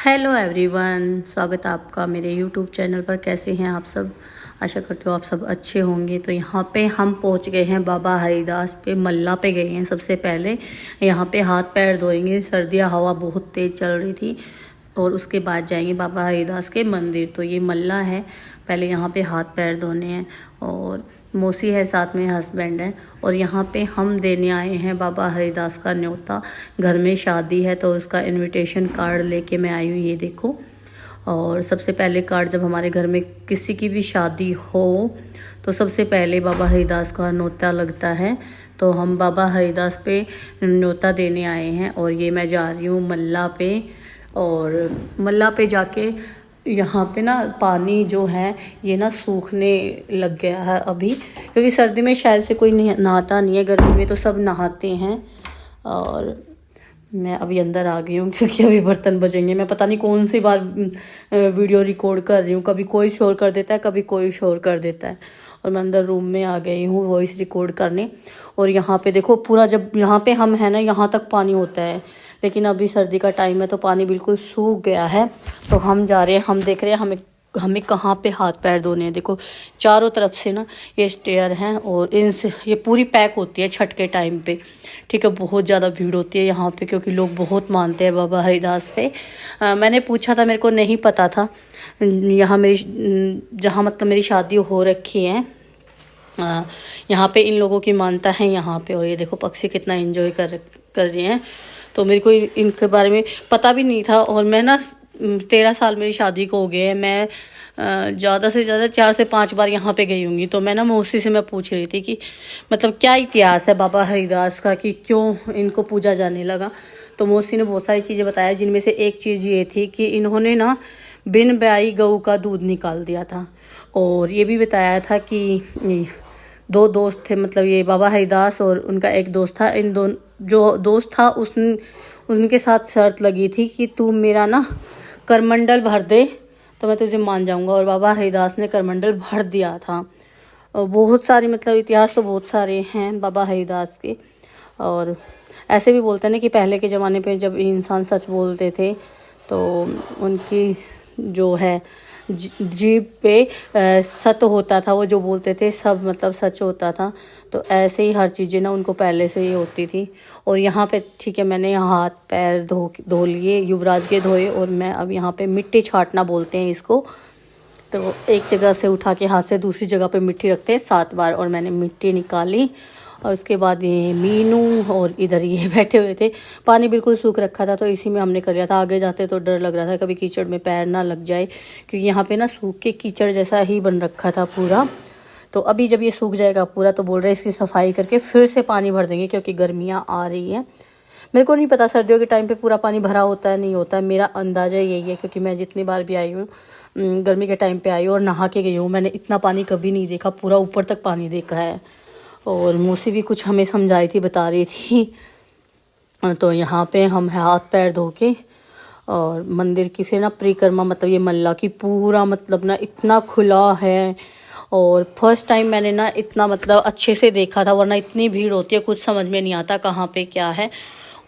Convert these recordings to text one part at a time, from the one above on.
Hello everyone, स्वागत है आपका मेरे यूट्यूब चैनल पर। कैसे हैं आप सब? आशा करती हूँ आप सब अच्छे होंगे। तो यहाँ पे हम पहुँच गए हैं बाबा हरिदास पे, मल्ला पे गए हैं। सबसे पहले यहाँ पे हाथ पैर धोएंगे, सर्दियाँ हवा बहुत तेज़ चल रही थी। और उसके बाद जाएंगे बाबा हरिदास के मंदिर। तो ये मल्ला है, पहले यहाँ पे हाथ पैर धोने हैं। और मौसी है साथ में, हस्बैंड है। और यहाँ पे हम देने आए हैं बाबा हरिदास का न्योता। घर में शादी है तो उसका इनविटेशन कार्ड लेके मैं आई हूँ, ये देखो। और सबसे पहले कार्ड, जब हमारे घर में किसी की भी शादी हो तो सबसे पहले बाबा हरिदास का न्योता लगता है। तो हम बाबा हरिदास पे न्योता देने आए हैं। और ये मैं जा रही हूँ मल्ला पे। और मल्ला पे जाके यहाँ पे ना पानी जो है ये ना सूखने लग गया है अभी, क्योंकि सर्दी में शायद से कोई नहाता नहीं है, गर्मी में तो सब नहाते हैं। और मैं अभी अंदर आ गई हूँ क्योंकि अभी बर्तन बजेंगे। मैं पता नहीं कौन सी बार वीडियो रिकॉर्ड कर रही हूँ, कभी कोई शोर कर देता है, कभी कोई शोर कर देता है। और मैं अंदर रूम में आ गई हूँ वॉइस रिकॉर्ड करने। और यहाँ पे देखो पूरा, जब यहाँ पे हम है ना यहाँ तक पानी होता है, लेकिन अभी सर्दी का टाइम है तो पानी बिल्कुल सूख गया है। तो हम जा रहे हैं, हम देख रहे हैं हमें कहाँ पे हाथ पैर धोने हैं। देखो चारों तरफ से ना ये स्टेयर हैं और इनसे ये पूरी पैक होती है छठ के टाइम पे। ठीक है, बहुत ज़्यादा भीड़ होती है यहाँ पे क्योंकि लोग बहुत मानते हैं बाबा हरिदास पे। मैंने पूछा था, मेरे को नहीं पता था। यहाँ मेरी जहाँ मतलब मेरी शादी हो रखी है, यहाँ पे इन लोगों की मानता है यहाँ पे। और ये देखो पक्षी कितना एंजॉय कर रहे हैं। तो मेरे को इनके बारे में पता भी नहीं था। और मैं ना 13 साल मेरी शादी को हो गए हैं। मैं ज़्यादा से ज़्यादा 4 से 5 बार यहाँ पे गई होंगी। तो मैं ना मौसी से मैं पूछ रही थी कि मतलब क्या इतिहास है बाबा हरिदास का, कि क्यों इनको पूजा जाने लगा। तो मौसी ने बहुत सारी चीज़ें बताया, जिनमें से एक चीज़ ये थी कि इन्होंने ना बिन ब्याई गऊ का दूध निकाल दिया था। और ये भी बताया था कि 2 दोस्त थे, मतलब ये बाबा हरिदास और उनका एक दोस्त था। इन दोनों जो दोस्त था उनके साथ शर्त लगी थी कि तू मेरा ना करमंडल भर दे तो मैं तुझे मान जाऊंगा। और बाबा हरिदास ने करमंडल भर दिया था। और बहुत सारी, मतलब इतिहास तो बहुत सारे हैं बाबा हरिदास के। और ऐसे भी बोलते हैं ना कि पहले के ज़माने पे जब इंसान सच बोलते थे तो उनकी जो है जीभ पे सत्य होता था, वो जो बोलते थे सब मतलब सच होता था। तो ऐसे ही हर चीज़ें ना उनको पहले से ही होती थी। और यहाँ पे ठीक है, मैंने हाथ पैर धो लिए, युवराज के धोए। और मैं अब यहाँ पे मिट्टी छाटना बोलते हैं इसको। तो एक जगह से उठा के हाथ से दूसरी जगह पे मिट्टी रखते हैं 7 बार। और मैंने मिट्टी निकाली। और उसके बाद ये मीनू और इधर ये बैठे हुए थे। पानी बिल्कुल सूख रखा था तो इसी में हमने कर लिया था। आगे जाते तो डर लग रहा था कभी कीचड़ में पैर ना लग जाए, क्योंकि यहाँ पे ना सूख के कीचड़ जैसा ही बन रखा था पूरा। तो अभी जब ये सूख जाएगा पूरा तो बोल रहे हैं इसकी सफाई करके फिर से पानी भर देंगे, क्योंकि गर्मियाँ आ रही हैं। मेरे को नहीं पता सर्दियों के टाइम पे पूरा पानी भरा होता है नहीं होता है, मेरा अंदाज़ा यही है, क्योंकि मैं जितनी बार भी आई हूँ गर्मी के टाइम पे आई हूँ और नहा के गई हूँ, मैंने इतना पानी कभी नहीं देखा, पूरा ऊपर तक पानी देखा है। और मौसी भी कुछ हमें समझाई थी, बता रही थी। तो यहाँ पे हम हाथ पैर धो के और मंदिर की फिर ना परिक्रमा, मतलब ये मल्ला की पूरा मतलब ना इतना खुला है। और फर्स्ट टाइम मैंने ना इतना मतलब अच्छे से देखा था, वरना इतनी भीड़ होती है कुछ समझ में नहीं आता कहाँ पे क्या है।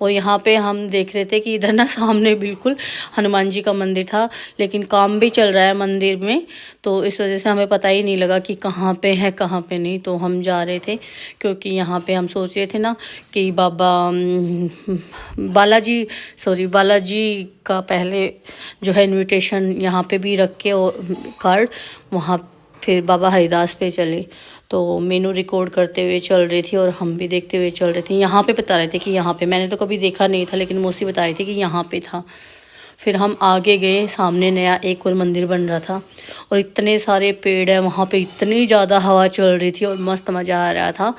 और यहाँ पे हम देख रहे थे कि इधर ना सामने बिल्कुल हनुमान जी का मंदिर था, लेकिन काम भी चल रहा है मंदिर में, तो इस वजह से हमें पता ही नहीं लगा कि कहाँ पे है कहाँ पे नहीं। तो हम जा रहे थे क्योंकि यहाँ पे हम सोच रहे थे ना कि बालाजी का पहले जो है इनविटेशन यहाँ पे भी रख के और कार्ड वहाँ फिर बाबा हरिदास पे चले। तो मेनू रिकॉर्ड करते हुए चल रही थी और हम भी देखते हुए चल रहे थे। यहाँ पे बता रहे थे कि यहाँ पे, मैंने तो कभी देखा नहीं था लेकिन मौसी बता रही थी कि यहाँ पे था। फिर हम आगे गए, सामने नया एक और मंदिर बन रहा था और इतने सारे पेड़ है वहाँ पे, इतनी ज़्यादा हवा चल रही थी और मस्त मज़ा आ रहा था।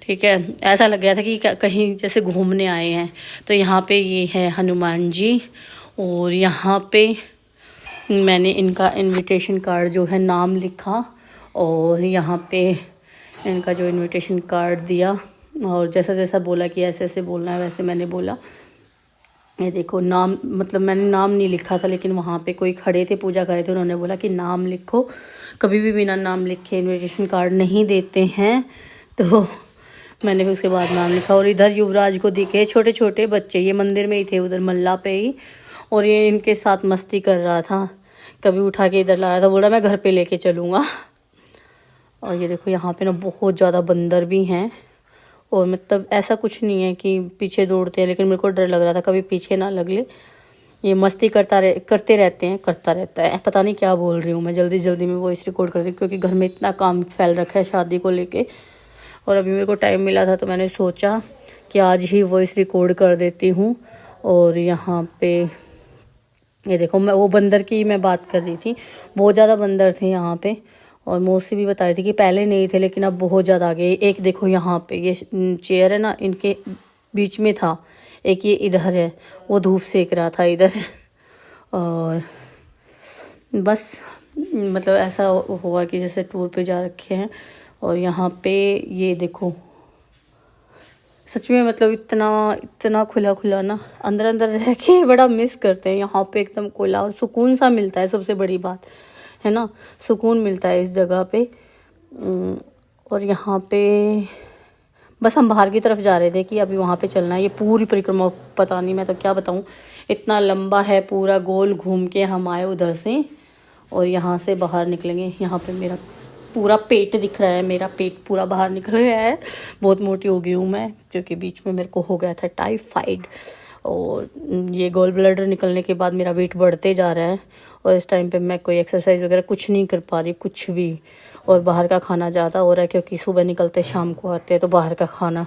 ठीक है, ऐसा लग गया था कि कहीं जैसे घूमने आए हैं। तो यहाँ पे ये है हनुमान जी। और यहाँ पे मैंने इनका इनविटेशन कार्ड जो है नाम लिखा और यहाँ पे इनका जो इनविटेशन कार्ड दिया। और जैसा जैसा बोला कि ऐसे ऐसे बोलना है वैसे मैंने बोला। ये देखो नाम, मतलब मैंने नाम नहीं लिखा था लेकिन वहाँ पे कोई खड़े थे पूजा कर रहे थे, उन्होंने बोला कि नाम लिखो, कभी भी बिना नाम लिखे इनविटेशन कार्ड नहीं देते हैं। तो मैंने भी उसके बाद नाम लिखा। और इधर युवराज को दिखे छोटे छोटे बच्चे, ये मंदिर में ही थे उधर मल्ला पे ही। और ये इनके साथ मस्ती कर रहा था, कभी उठा के इधर ला रहा था, बोल रहा मैं घर पे लेके चलूँगा। और ये देखो यहाँ पे ना बहुत ज़्यादा बंदर भी हैं, और मतलब ऐसा कुछ नहीं है कि पीछे दौड़ते हैं, लेकिन मेरे को डर लग रहा था कभी पीछे ना लग ले। ये मस्ती करते रहते हैं, करता रहता है, पता नहीं क्या बोल रही हूँ मैं, जल्दी जल्दी में वॉइस रिकॉर्ड करती हूँ क्योंकि घर में इतना काम फैल रखा है शादी को लेके। और अभी मेरे को टाइम मिला था तो मैंने सोचा कि आज ही वॉइस रिकॉर्ड कर देती हूँ। और यहाँ पे ये देखो, मैं वो बंदर की मैं बात कर रही थी, बहुत ज़्यादा बंदर थे यहाँ पे। और मौसी भी बता रही थी कि पहले नहीं थे लेकिन अब बहुत ज़्यादा आ गए। एक देखो यहाँ पे ये चेयर है ना, इनके बीच में था, एक ये इधर है, वो धूप सेक रहा था इधर। और बस मतलब ऐसा हुआ कि जैसे टूर पे जा रखे हैं। और यहाँ पे ये देखो, सच में मतलब इतना खुला खुला ना, अंदर अंदर रह के बड़ा मिस करते हैं। यहाँ पे एकदम खुला और सुकून सा मिलता है, सबसे बड़ी बात है ना, सुकून मिलता है इस जगह पे। और यहाँ पे बस हम बाहर की तरफ जा रहे थे कि अभी वहाँ पे चलना है। ये पूरी परिक्रमा, पता नहीं मैं तो क्या बताऊँ, इतना लंबा है, पूरा गोल घूम के हम आए उधर से। और यहाँ से बाहर निकलेंगे। यहाँ पे मेरा पूरा पेट दिख रहा है, मेरा पेट पूरा बाहर निकल गया है, बहुत मोटी हो गई हूँ मैं, क्योंकि बीच में मेरे को हो गया था टाइफाइड। और ये गॉल ब्लैडर निकलने के बाद मेरा वेट बढ़ते जा रहा है। और इस टाइम पे मैं कोई एक्सरसाइज वगैरह कुछ नहीं कर पा रही, कुछ भी। और बाहर का खाना ज़्यादा हो रहा है क्योंकि सुबह निकलते शाम को आते हैं, तो बाहर का खाना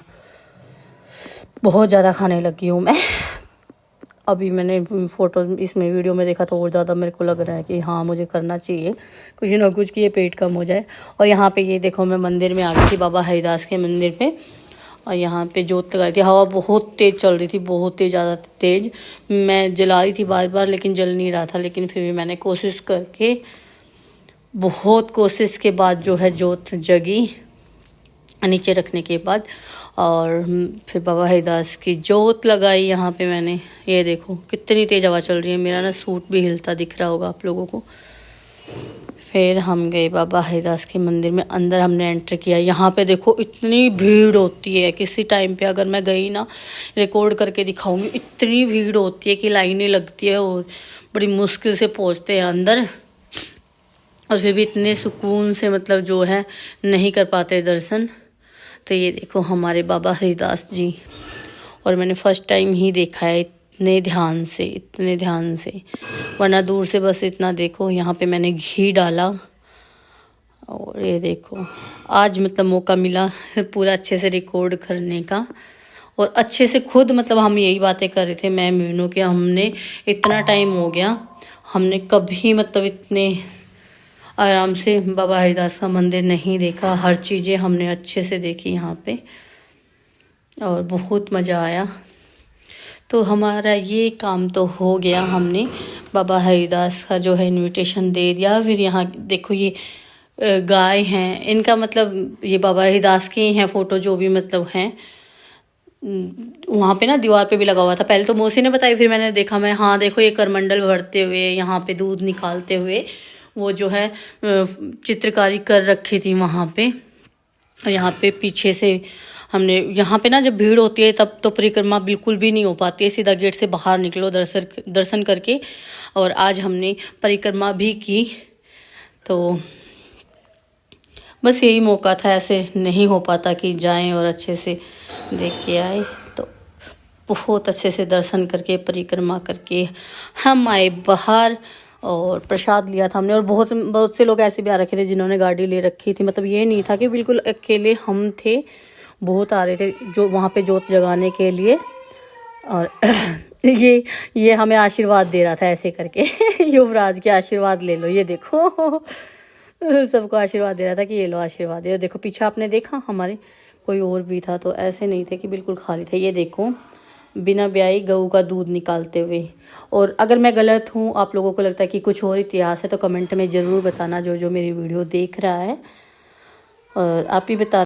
बहुत ज़्यादा खाने लगी हूँ मैं। अभी मैंने फ़ोटो इसमें वीडियो में देखा तो और ज़्यादा मेरे को लग रहा है कि हाँ मुझे करना चाहिए कुछ ना कुछ कि ये पेट कम हो जाए। और यहाँ पे ये देखो, मैं मंदिर में आ गई थी, बाबा हरिदास के मंदिर पे। और यहाँ पे जोत लगा थी, हवा बहुत तेज़ चल रही थी, बहुत ही ज़्यादा तेज़। मैं जला रही थी बार बार लेकिन जल नहीं रहा था, लेकिन फिर भी मैंने कोशिश करके, बहुत कोशिश के बाद जो है जोत जगी नीचे रखने के बाद। और फिर बाबा हरिदास की जोत लगाई यहाँ पे मैंने। ये देखो कितनी तेज़ हवा चल रही है, मेरा ना सूट भी हिलता दिख रहा होगा आप लोगों को। फिर हम गए बाबा हरिदास के मंदिर में, अंदर हमने एंटर किया। यहाँ पे देखो इतनी भीड़ होती है, किसी टाइम पे अगर मैं गई ना, रिकॉर्ड करके दिखाऊंगी, इतनी भीड़ होती है कि लाइनें लगती है और बड़ी मुश्किल से पहुँचते हैं अंदर। और फिर भी इतने सुकून से मतलब जो है नहीं कर पाते दर्शन। तो ये देखो हमारे बाबा हरिदास जी, और मैंने फर्स्ट टाइम ही देखा है इतने ध्यान से, वरना दूर से बस इतना देखो। यहाँ पे मैंने घी डाला। और ये देखो आज मतलब मौका मिला पूरा अच्छे से रिकॉर्ड करने का, और अच्छे से खुद मतलब हम यही बातें कर रहे थे मैं मीनू के, हमने इतना टाइम हो गया, हमने कभी मतलब इतने आराम से बाबा हरिदास का मंदिर नहीं देखा। हर चीज़ें हमने अच्छे से देखी यहाँ पे, और बहुत मज़ा आया। तो हमारा ये काम तो हो गया, हमने बाबा हरिदास का जो है इनविटेशन दे दिया। फिर यहाँ देखो ये गाय हैं, इनका मतलब ये बाबा हरिदास के ही हैं फ़ोटो, जो भी मतलब हैं। वहाँ पे ना दीवार पे भी लगा हुआ था, पहले तो मौसी ने बताई, फिर मैंने देखा मैं, हाँ देखो ये करमंडल भरते हुए, यहाँ पे दूध निकालते हुए वो जो है चित्रकारी कर रखी थी वहाँ पे। और यहाँ पे पीछे से हमने, यहाँ पे ना जब भीड़ होती है तब तो परिक्रमा बिल्कुल भी नहीं हो पाती है, सीधा गेट से बाहर निकलो दर्शन करके। और आज हमने परिक्रमा भी की, तो बस यही मौका था, ऐसे नहीं हो पाता कि जाएं और अच्छे से देख के आए। तो बहुत अच्छे से दर्शन करके परिक्रमा करके हम आए बाहर, और प्रसाद लिया था हमने। और बहुत से लोग ऐसे भी आ रखे थे जिन्होंने गाड़ी ले रखी थी, मतलब ये नहीं था कि बिल्कुल अकेले हम थे, बहुत आ रहे थे जो वहाँ पे जोत जगाने के लिए। और ये हमें आशीर्वाद दे रहा था ऐसे करके युवराज के आशीर्वाद ले लो, ये देखो सबको आशीर्वाद दे रहा था कि ये लो आशीर्वाद। ये देखो पीछे आपने देखा हमारे कोई और भी था, तो ऐसे नहीं थे कि बिल्कुल खाली थे। ये देखो बिना ब्याई गऊ का दूध निकालते हुए। और अगर मैं गलत हूँ, आप लोगों को लगता है कि कुछ और इतिहास है, तो कमेंट में ज़रूर बताना, जो मेरी वीडियो देख रहा है। और आप ही बता